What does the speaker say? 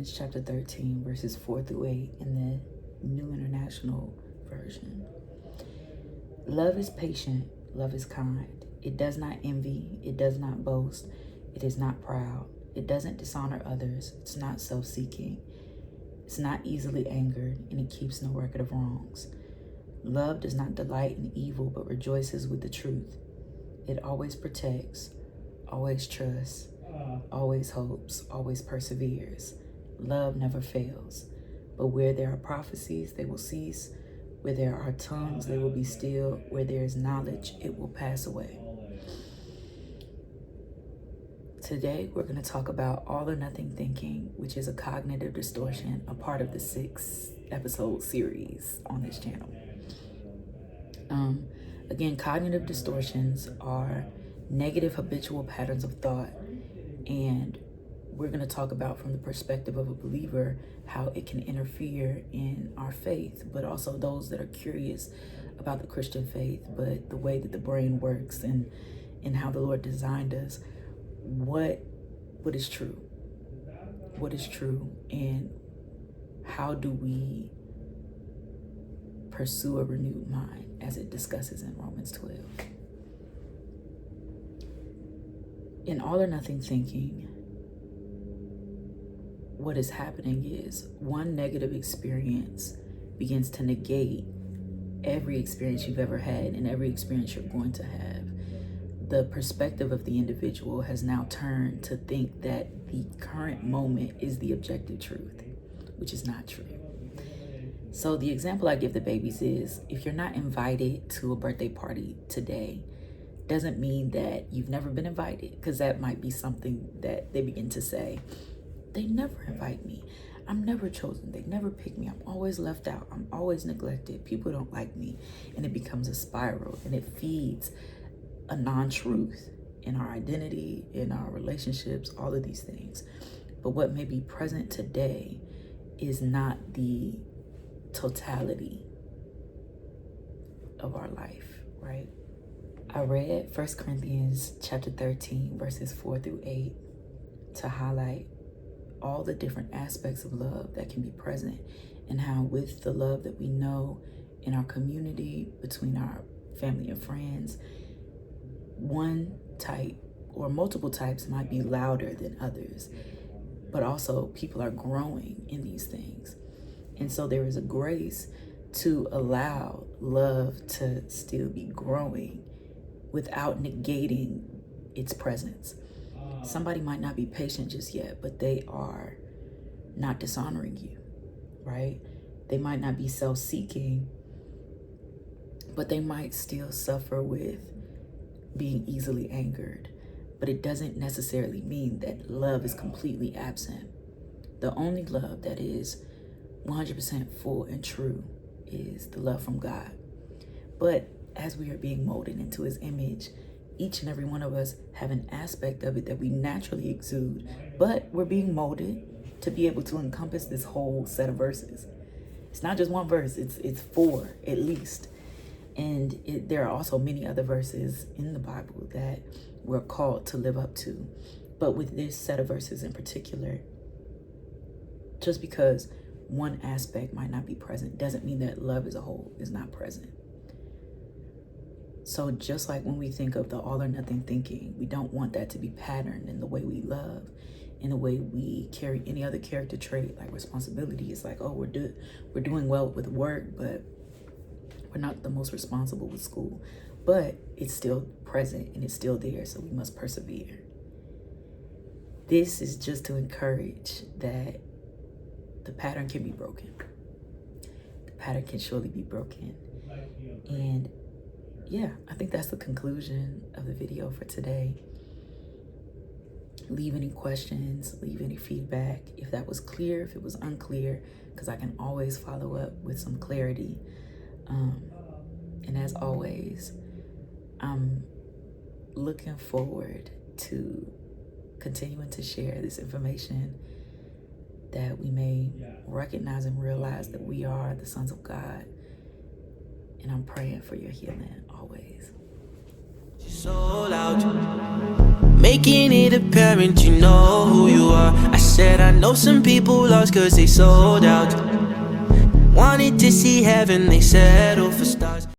Romans chapter 13, verses 4 through 8 in the New International Version. Love is patient, love is kind. It does not envy, it does not boast, it is not proud, it doesn't dishonor others, it's not self-seeking, it's not easily angered, and it keeps no record of wrongs. Love does not delight in evil, but rejoices with the truth. It always protects, always trusts, always hopes, always perseveres. Love never fails. But where there are prophecies, they will cease. Where there are tongues, they will be still. Where there is knowledge, it will pass away. Today, we're going to talk about all or nothing thinking, which is a cognitive distortion, a part of the 6-episode series on this channel. Again, cognitive distortions are negative habitual patterns of thought, and we're going to talk about from the perspective of a believer how it can interfere in our faith, but also those that are curious about the Christian faith, but the way that the brain works and how the Lord designed us. What is true? What is true, and how do we pursue a renewed mind, as it discusses in Romans 12. In all or nothing thinking, what is happening is one negative experience begins to negate every experience you've ever had and every experience you're going to have. The perspective of the individual has now turned to think that the current moment is the objective truth, which is not true. So the example I give the babies is, if you're not invited to a birthday party today, doesn't mean that you've never been invited, because that might be something that they begin to say. They never invite me. I'm never chosen. They never pick me. I'm always left out. I'm always neglected. People don't like me. And it becomes a spiral, and it feeds a non-truth in our identity, in our relationships, all of these things. But what may be present today is not the totality of our life, right? I read 1 Corinthians chapter 13, verses 4 through 8 to highlight all the different aspects of love that can be present, and how with the love that we know in our community, between our family and friends, one type or multiple types might be louder than others, but also people are growing in these things. And so there is a grace to allow love to still be growing without negating its presence. Somebody might not be patient just yet, but they are not dishonoring you, right? They might not be self-seeking, but they might still suffer with being easily angered. But it doesn't necessarily mean that love is completely absent. The only love that is 100% full and true is the love from God. But as we are being molded into his image, each and every one of us have an aspect of it that we naturally exude, but we're being molded to be able to encompass this whole set of verses. It's not just one verse, it's 4 at least. And there are also many other verses in the Bible that we're called to live up to. But with this set of verses in particular, just because one aspect might not be present doesn't mean that love as a whole is not present. So just like when we think of the all or nothing thinking, we don't want that to be patterned in the way we love, in the way we carry any other character trait like responsibility. It's like, oh, we're doing well with work, but we're not the most responsible with school. But it's still present and it's still there, so we must persevere. This is just to encourage that the pattern can be broken. The pattern can surely be broken. And yeah, I think that's the conclusion of the video for today. Leave any questions, leave any feedback. If that was clear, if it was unclear, because I can always follow up with some clarity. And as always, I'm looking forward to continuing to share this information, that we may recognize and realize that we are the sons of God. And I'm praying for your healing always. So loud. making it apparent you know who you are. I said I know some people lost cause they sold out. Wanted to see heaven, they settled for stars.